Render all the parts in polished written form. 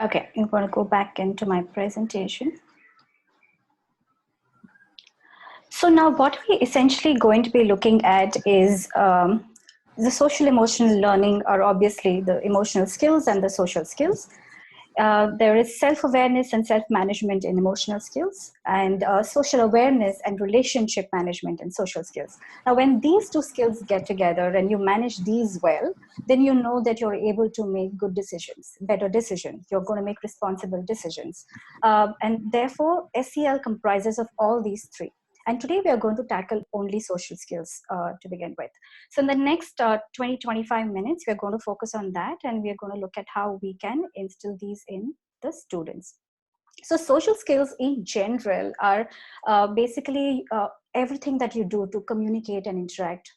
Okay, I'm going to go back into my presentation. So now what we're essentially going to be looking at is the social emotional learning are obviously the emotional skills and the social skills. There is self-awareness and self-management in emotional skills, and social awareness and relationship management in social skills. Now, when these two skills get together and you manage these well, then you know that you're able to make good decisions, better decisions. You're going to make responsible decisions. And therefore, SEL comprises of all these three. And today we are going to tackle only social skills to begin with. So in the next 20-25 minutes, we're going to focus on that, and we're going to look at how we can instill these in the students. So social skills in general are basically everything that you do to communicate and interact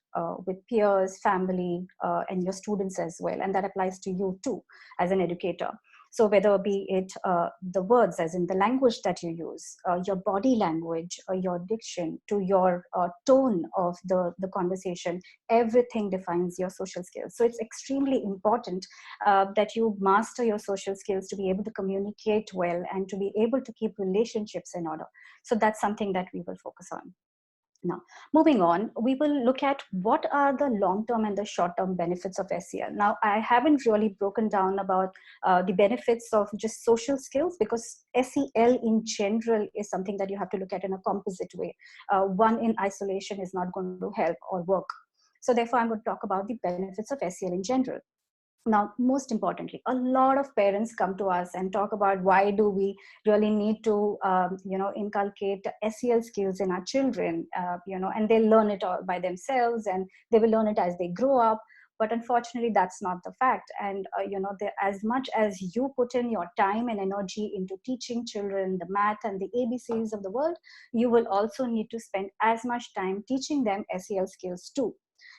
with peers, family, and your students as well. And that applies to you too as an educator. So whether be it the words, as in the language that you use, your body language, or your diction, to your tone of the conversation, everything defines your social skills. So it's extremely important that you master your social skills to be able to communicate well and to be able to keep relationships in order. So that's something that we will focus on. Now, moving on, we will look at what are the long-term and the short-term benefits of SEL. Now, I haven't really broken down about the benefits of just social skills, because SEL in general is something that you have to look at in a composite way. One in isolation is not going to help or work. So therefore, I'm going to talk about the benefits of SEL in general. Now, most importantly, a lot of parents come to us and talk about why do we really need to, inculcate SEL skills in our children, and they learn it all by themselves and they will learn it as they grow up. But unfortunately, that's not the fact. And, as much as you put in your time and energy into teaching children the math and the ABCs of the world, you will also need to spend as much time teaching them SEL skills too.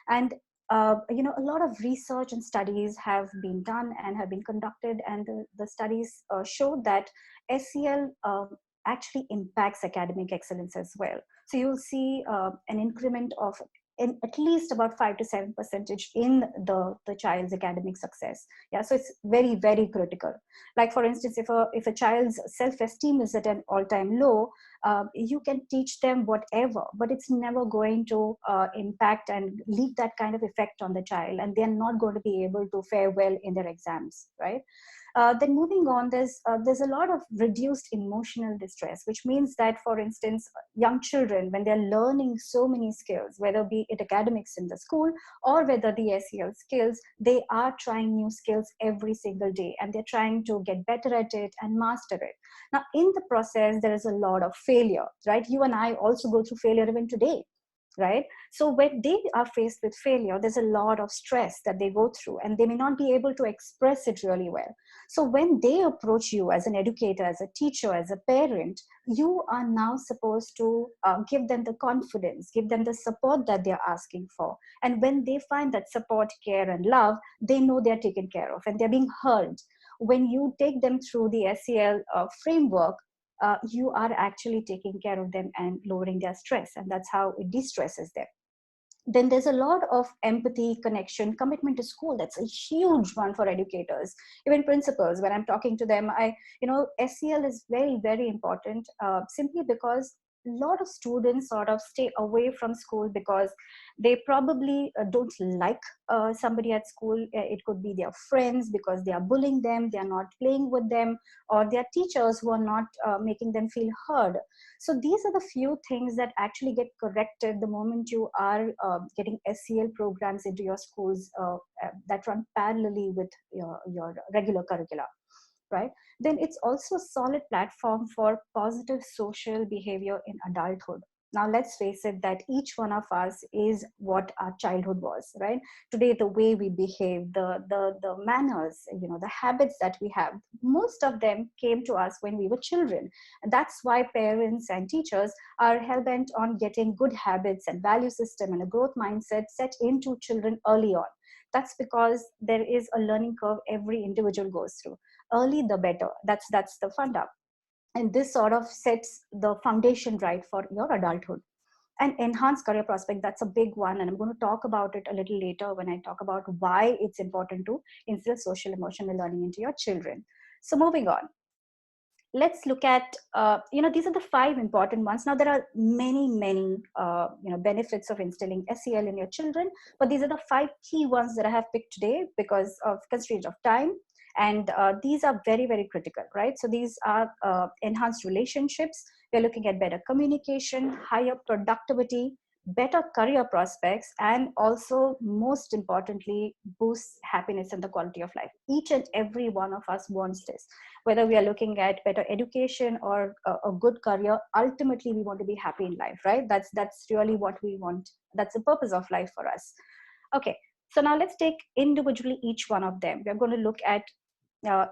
And a lot of research and studies have been done and have been conducted, and the studies show that SEL actually impacts academic excellence as well. So you'll see an increment of in at least about 5 to 7% in the child's academic success. Yeah, so it's very, very critical. Like for instance, if a child's self-esteem is at an all-time low, you can teach them whatever, but it's never going to impact and leave that kind of effect on the child, and they're not going to be able to fare well in their exams, right? Then moving on, there's a lot of reduced emotional distress, which means that, for instance, young children, when they're learning so many skills, whether be it academics in the school or whether the SEL skills, they are trying new skills every single day, and they're trying to get better at it and master it. Now, in the process, there is a lot of failure, right? You and I also go through failure even today, right? So when they are faced with failure, there's a lot of stress that they go through, and they may not be able to express it really well. So when they approach you as an educator, as a teacher, as a parent, you are now supposed to give them the confidence, give them the support that they're asking for. And when they find that support, care, and love, they know they're taken care of and they're being heard. When you take them through the SEL framework, you are actually taking care of them and lowering their stress, and that's how it de-stresses them. Then there's a lot of empathy, connection, commitment to school. That's a huge one for educators, even principals. When I'm talking to them, SEL is very, very important, simply because a lot of students sort of stay away from school because they probably don't like somebody at school. It could be their friends because they are bullying them, they are not playing with them, or their teachers who are not making them feel heard. So these are the few things that actually get corrected the moment you are getting SEL programs into your schools that run parallelly with your regular curricula, right? Then it's also a solid platform for positive social behavior in adulthood. Now, let's face it that each one of us is what our childhood was, right? Today, the way we behave, the manners, the habits that we have, most of them came to us when we were children. And that's why parents and teachers are hell-bent on getting good habits and value system and a growth mindset set into children early on. That's because there is a learning curve every individual goes through. Early, the better. That's the funda. And this sort of sets the foundation right for your adulthood. And enhanced career prospect, that's a big one, and I'm going to talk about it a little later when I talk about why it's important to instill social emotional learning into your children. So moving on, let's look at, these are the 5 important ones. Now, there are many, benefits of instilling SEL in your children, but these are the 5 key ones that I have picked today because of constraint of time. And these are very, very critical, right? So these are enhanced relationships. We're looking at better communication, higher productivity, better career prospects, and also, most importantly, boosts happiness and the quality of life. Each and every one of us wants this. Whether we are looking at better education or a good career, ultimately we want to be happy in life, right? That's really what we want. That's the purpose of life for us. Okay, so now let's take individually each one of them. We're going to look at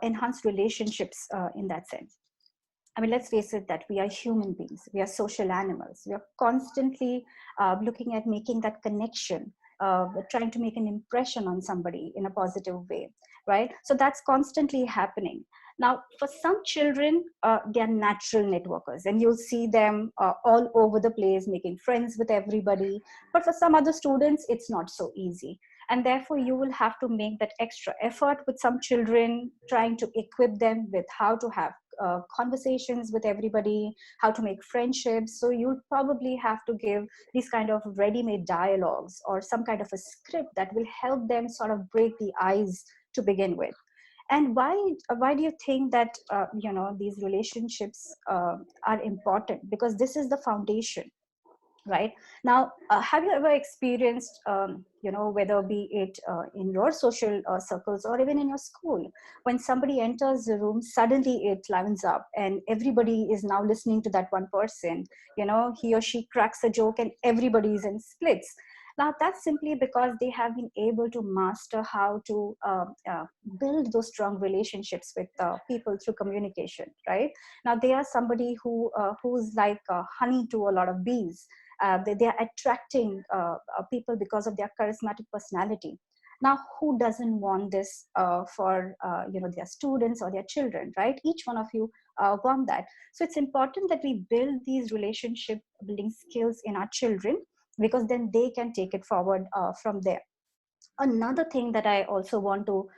enhanced relationships in that sense. I mean, let's face it that we are human beings. We are social animals. We are constantly looking at making that connection, trying to make an impression on somebody in a positive way, right? So that's constantly happening. Now, for some children, they are natural networkers, and you'll see them all over the place making friends with everybody. But for some other students, it's not so easy. And therefore, you will have to make that extra effort with some children, trying to equip them with how to have conversations with everybody, how to make friendships. So you'll probably have to give these kind of ready-made dialogues or some kind of a script that will help them sort of break the ice to begin with. And why do you think that these relationships are important? Because this is the foundation. Right now, have you ever experienced, whether be it in your social circles or even in your school, when somebody enters the room, suddenly it lines up and everybody is now listening to that one person. He or she cracks a joke and everybody is in splits. Now, that's simply because they have been able to master how to build those strong relationships with people through communication, right? Now, they are somebody who's like honey to a lot of bees. They are attracting people because of their charismatic personality. Now, who doesn't want this for their students or their children, right? Each one of you want that. So it's important that we build these relationship building skills in our children, because then they can take it forward from there. Another thing that I also want to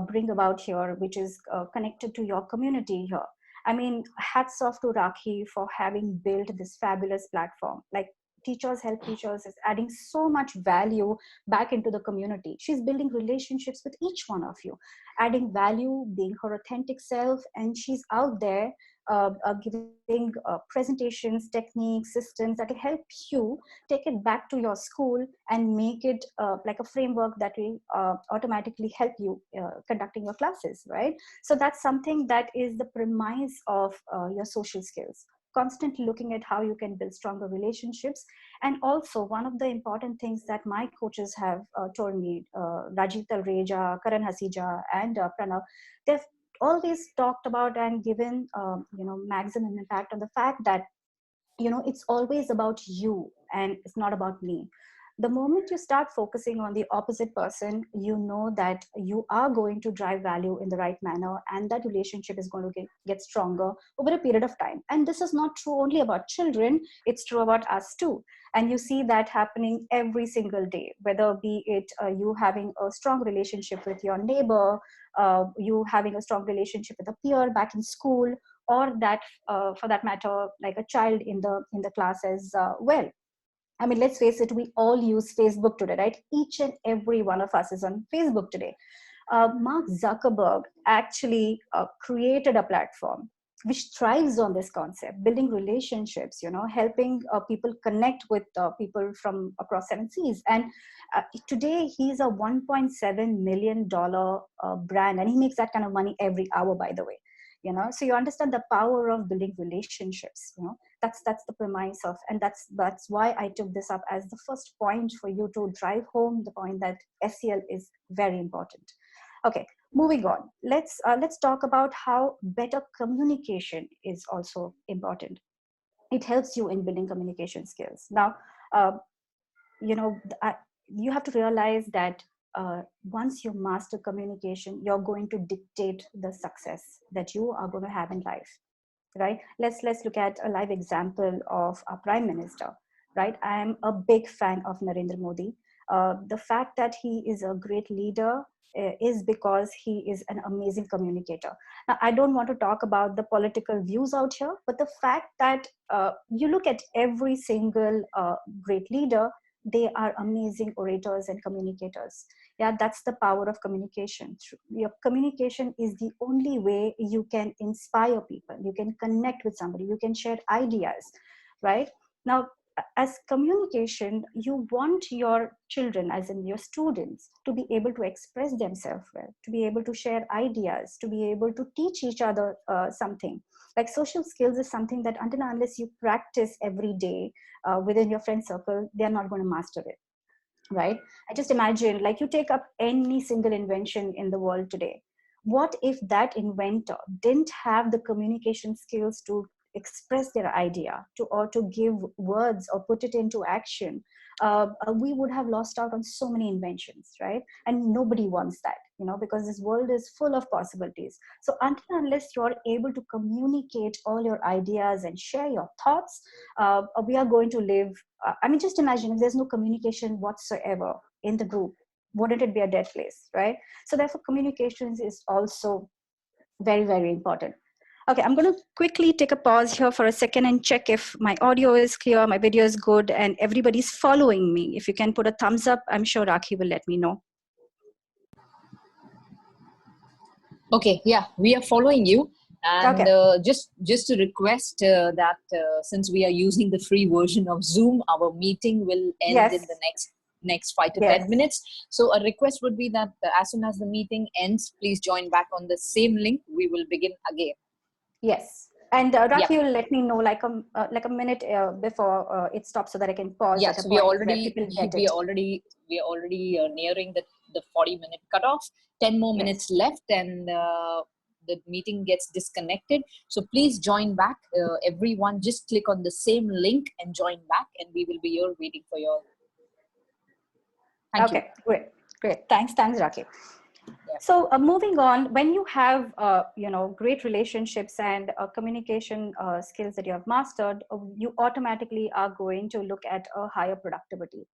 bring about here, which is connected to your community here. I mean, hats off to Rakhi for having built this fabulous platform. Like, Teachers Help Teachers is adding so much value back into the community. She's building relationships with each one of you, adding value, being her authentic self, and she's out there giving presentations, techniques, systems that will help you take it back to your school and make it like a framework that will automatically help you conducting your classes, right? So that's something that is the premise of your social skills. Constantly looking at how you can build stronger relationships. And also, one of the important things that my coaches have told me, Rajiv Talreja, Karan Hasija, and Pranav, they've always talked about and given maximum impact on the fact that it's always about you and it's not about me. The moment you start focusing on the opposite person, you know that you are going to drive value in the right manner, and that relationship is going to get stronger over a period of time. And this is not true only about children, it's true about us too. And you see that happening every single day, whether be it you having a strong relationship with your neighbor, you having a strong relationship with a peer back in school, or that for that matter, like a child in the class as well. I mean, let's face it, we all use Facebook today, right? Each and every one of us is on Facebook today. Mark Zuckerberg actually created a platform which thrives on this concept, building relationships, helping people connect with people from across 7 seas. And today he's a $1.7 million brand, and he makes that kind of money every hour, by the way. So you understand the power of building relationships. That's the premise of, and that's why I took this up as the first point for you to drive home the point that SEL is very important. Okay, moving on. Let's talk about how better communication is also important. It helps you in building communication skills. Now, you know, you have to realize that once you master communication, you're going to dictate the success that you are going to have in life, right? Let's look at a live example of a prime minister, right? I am a big fan of Narendra Modi. The fact that he is a great leader is because he is an amazing communicator. Now, I don't want to talk about the political views out here, but the fact that you look at every single great leader, they are amazing orators and communicators. Yeah, that's the power of communication. Your communication is the only way you can inspire people. You can connect with somebody. You can share ideas, right? Now, as communication, you want your children, as in your students, to be able to express themselves well, to be able to share ideas, to be able to teach each other something. Like social skills is something that until and unless you practice every day within your friend circle, they're not going to master it, right? I just imagine, like, you take up any single invention in the world today. What if that inventor didn't have the communication skills to express their idea, to or to give words or put it into action? We would have lost out on so many inventions, right? And nobody wants that, because this world is full of possibilities. So until and unless you're able to communicate all your ideas and share your thoughts, we are going to live. I mean, just imagine if there's no communication whatsoever in the group, wouldn't it be a dead place, right? So therefore, communications is also very, very important. Okay, I'm going to quickly take a pause here for a second and check if my audio is clear, my video is good, and everybody's following me. If you can put a thumbs up, I'm sure Rakhi will let me know. Okay, yeah, we are following you. And okay. Just to request that since we are using the free version of Zoom, our meeting will end in the next 5 to 10 minutes. So a request would be that as soon as the meeting ends, please join back on the same link. We will begin again. Yes. And Rakhi will let me know like a minute before it stops so that I can pause at a point where people get it. We are already nearing the 40-minute cutoff. 10 more minutes left, and the meeting gets disconnected. So please join back. Everyone, just click on the same link and join back, and we will be here waiting for you all. Thank you. Great. Thanks, Rakhi. Yeah. So moving on, when you have great relationships and communication skills that you have mastered, you automatically are going to look at a higher productivity.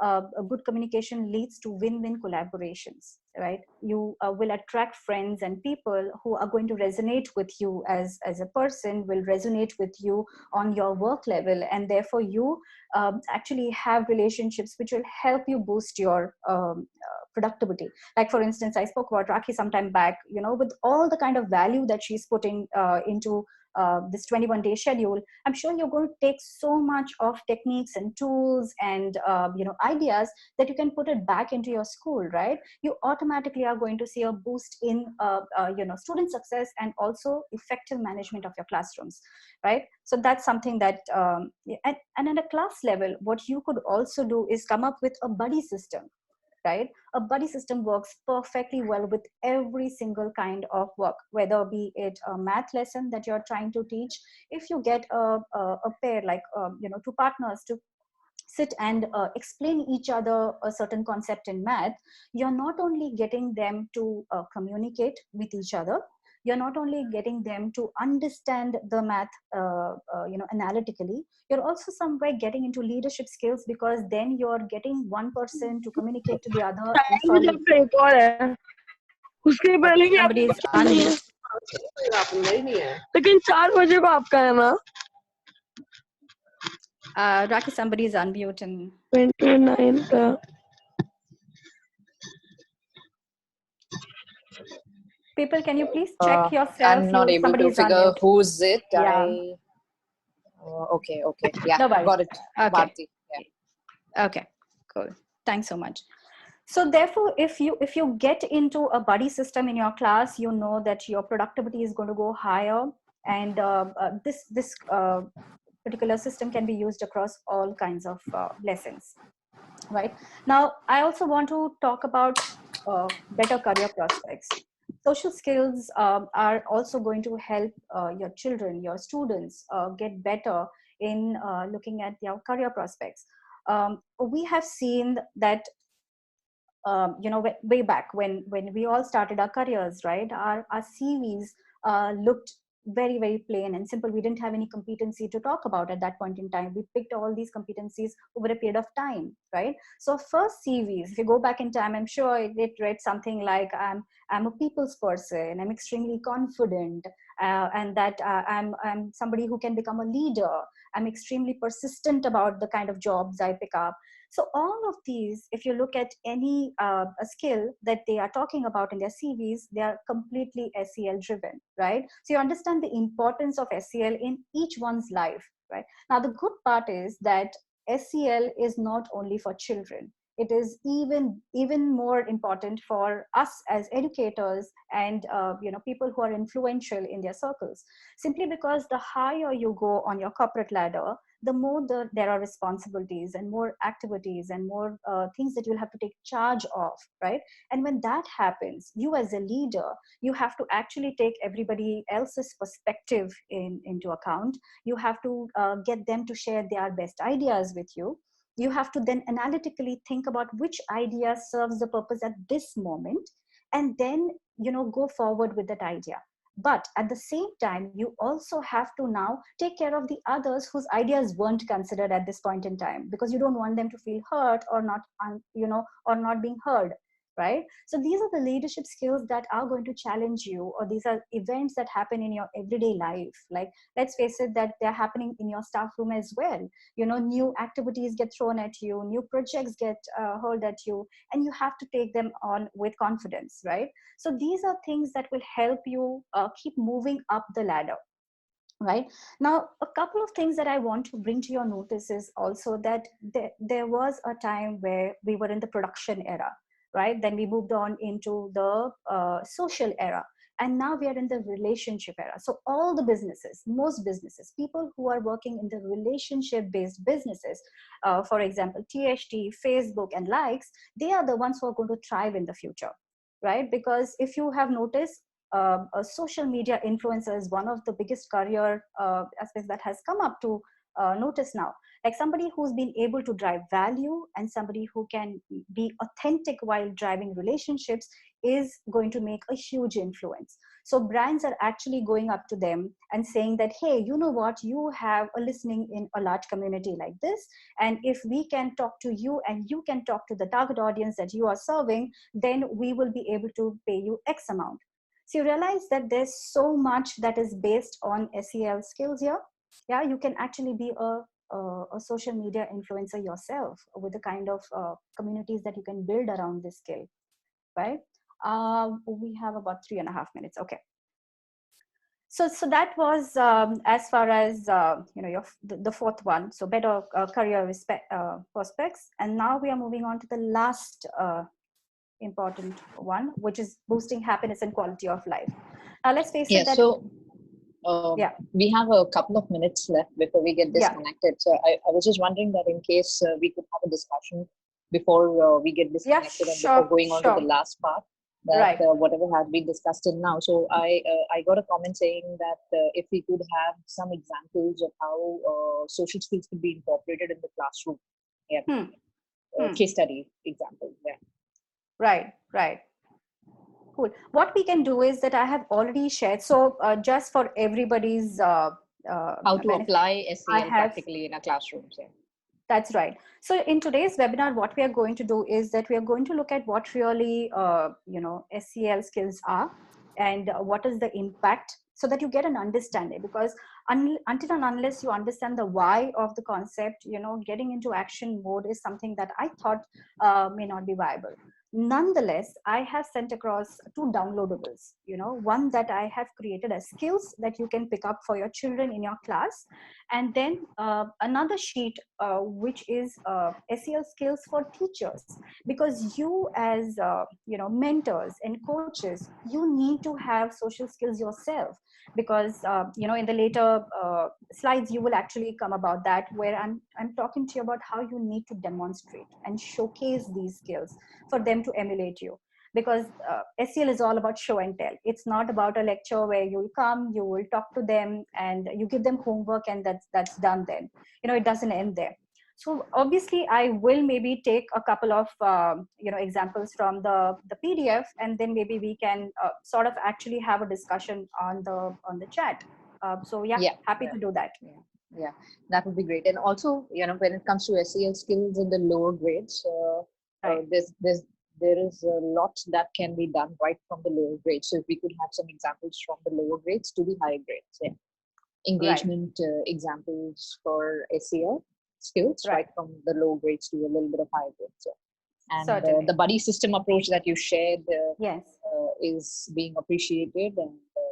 A good communication leads to win-win collaborations, right? You will attract friends and people who are going to resonate with you as a person, will resonate with you on your work level, and therefore you actually have relationships which will help you boost your productivity. Like, for instance, I spoke about Rakhi some time back, with all the kind of value that she's putting into this 21-day schedule. I'm sure you're going to take so much of techniques and tools and ideas that you can put it back into your school, right? You automatically are going to see a boost in student success and also effective management of your classrooms, right? So that's something that and at a class level, what you could also do is come up with a buddy system, right? A buddy system works perfectly well with every single kind of work, whether be it a math lesson that you're trying to teach. If you get a pair, like two partners to sit and explain each other a certain concept in math, you're not only getting them to communicate with each other, you're not only getting them to understand the math analytically, you're also somewhere getting into leadership skills, because then you're getting one person to communicate to the other and solve. Somebody is unmute. लेकिन 4 बजे को आपका है ना? Rakhi, somebody is unmute and 29 का. People, can you please check yourself? I'm not able to figure who's it. Yeah. Okay. Yeah, no got it. Okay. Bharti. Yeah. Okay, cool. Thanks so much. So therefore, if you get into a buddy system in your class, you know that your productivity is going to go higher, and this particular system can be used across all kinds of lessons. Right now, I also want to talk about better career prospects. Social skills are also going to help your children, your students get better in looking at their career prospects. We have seen that way back when we all started our careers, right? Our CVs looked very, very plain and simple. We didn't have any competency to talk about at that point in time. We picked all these competencies over a period of time, right? So first CVs, if you go back in time, I'm sure it read something like, I'm a people's person, I'm extremely confident, and that I'm somebody who can become a leader. I'm extremely persistent about the kind of jobs I pick up. So all of these, if you look at any a skill that they are talking about in their CVs, they are completely SEL driven, right? So you understand the importance of SEL in each one's life, right? Now, the good part is that SEL is not only for children. It is even more important for us as educators and people who are influential in their circles. Simply because the higher you go on your corporate ladder, the more there are responsibilities and more activities and more things that you'll have to take charge of, right? And when that happens, you as a leader, you have to actually take everybody else's perspective into account. You have to get them to share their best ideas with you. You have to then analytically think about which idea serves the purpose at this moment, and then go forward with that idea. But at the same time, you also have to now take care of the others whose ideas weren't considered at this point in time, because you don't want them to feel hurt or not, or not being heard, right? So these are the leadership skills that are going to challenge you, or these are events that happen in your everyday life. Like, let's face it, that they're happening in your staff room as well. New activities get thrown at you, new projects get hurled at you, and you have to take them on with confidence, right? So these are things that will help you keep moving up the ladder, right? Now, a couple of things that I want to bring to your notice is also that there was a time where we were in the production era, right? Then we moved on into the social era. And now we are in the relationship era. So all the businesses, most businesses, people who are working in the relationship-based businesses, for example, THT, Facebook, and likes, they are the ones who are going to thrive in the future, right? Because if you have noticed, a social media influencer is one of the biggest career aspects that has come up to notice now. Like, somebody who's been able to drive value and somebody who can be authentic while driving relationships is going to make a huge influence. So brands are actually going up to them and saying that, hey, you know what, you have a listening in a large community like this, and if we can talk to you and you can talk to the target audience that you are serving, then we will be able to pay you X amount. So you realize that there's so much that is based on SEL skills here. Yeah, you can actually be a social media influencer yourself with the kind of communities that you can build around this skill, right? We have about 3.5 minutes. Okay. So that was as far as the fourth one. So better career prospects, and now we are moving on to the last important one, which is boosting happiness and quality of life. Now, let's face it that. So we have a couple of minutes left before we get disconnected. So I was just wondering that in case we could have a discussion before we get disconnected and before going on to the last part, that whatever has been discussed till now. So I got a comment saying that if we could have some examples of how social skills could be incorporated in the classroom. Case study example. Right. Cool. What we can do is that I have already shared. So just for everybody's how to apply SEL practically in a classroom. That's right. So in today's webinar, what we are going to do is that we are going to look at what really SEL skills are and what is the impact, so that you get an understanding. Because until and unless you understand the why of the concept, getting into action mode is something that I thought may not be viable. Nonetheless, I have sent across 2 downloadables. One that I have created as skills that you can pick up for your children in your class, and then another sheet which is SEL skills for teachers, because you as mentors and coaches, you need to have social skills yourself, because in the later slides you will actually come about that, where I'm talking to you about how you need to demonstrate and showcase these skills for them to emulate you. Because SEL is all about show and tell. It's not about a lecture where you'll come, you will talk to them, and you give them homework, and that's done then. It doesn't end there. So obviously, I will maybe take a couple of examples from the PDF, and then maybe we can sort of actually have a discussion on the chat. So yeah, Yeah, happy to do that. yeah, that would be great. And also, when it comes to SEL skills in the lower grades, Right. there is a lot that can be done right from the lower grades. So if we could have some examples from the lower grades to the higher grades, yeah. Right. Engagement examples for SEL skills Right. right from the low grades to a little bit of higher grades. Yeah. And Certainly. the buddy system approach that you shared Yes. is being appreciated, and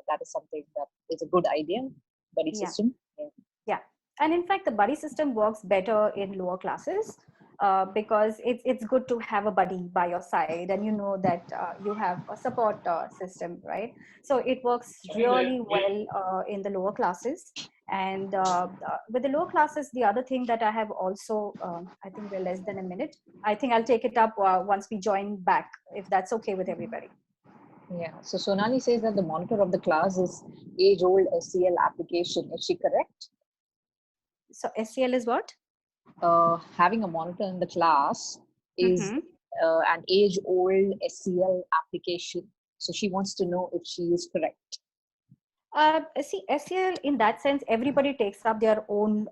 that is something that is a good idea. Buddy Yeah. system. Yeah. And in fact, the buddy system works better in lower classes because it's good to have a buddy by your side, and you know that you have a support system, right? So it works really well in the lower classes. And with the lower classes, the other thing that I have also, I think we're less than a minute. I think I'll take it up once we join back, if that's okay with everybody. Yeah. So Sonali says that the monitor of the class is age-old SEL application. Is she correct? So SEL is what? Having a monitor in the class is Mm-hmm. an age-old SEL application. So she wants to know if she is correct. See, SEL in that sense, everybody takes up their own,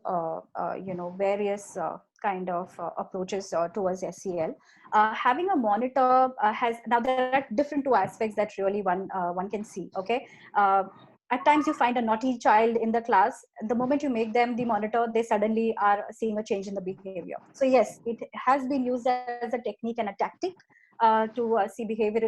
various kind of approaches towards SEL. Having a monitor has, now there are different two aspects that really one can see. Okay, at times you find a naughty child in the class. The moment you make them the monitor, they suddenly are seeing a change in the behavior. So yes, it has been used as a technique and a tactic to see behavioral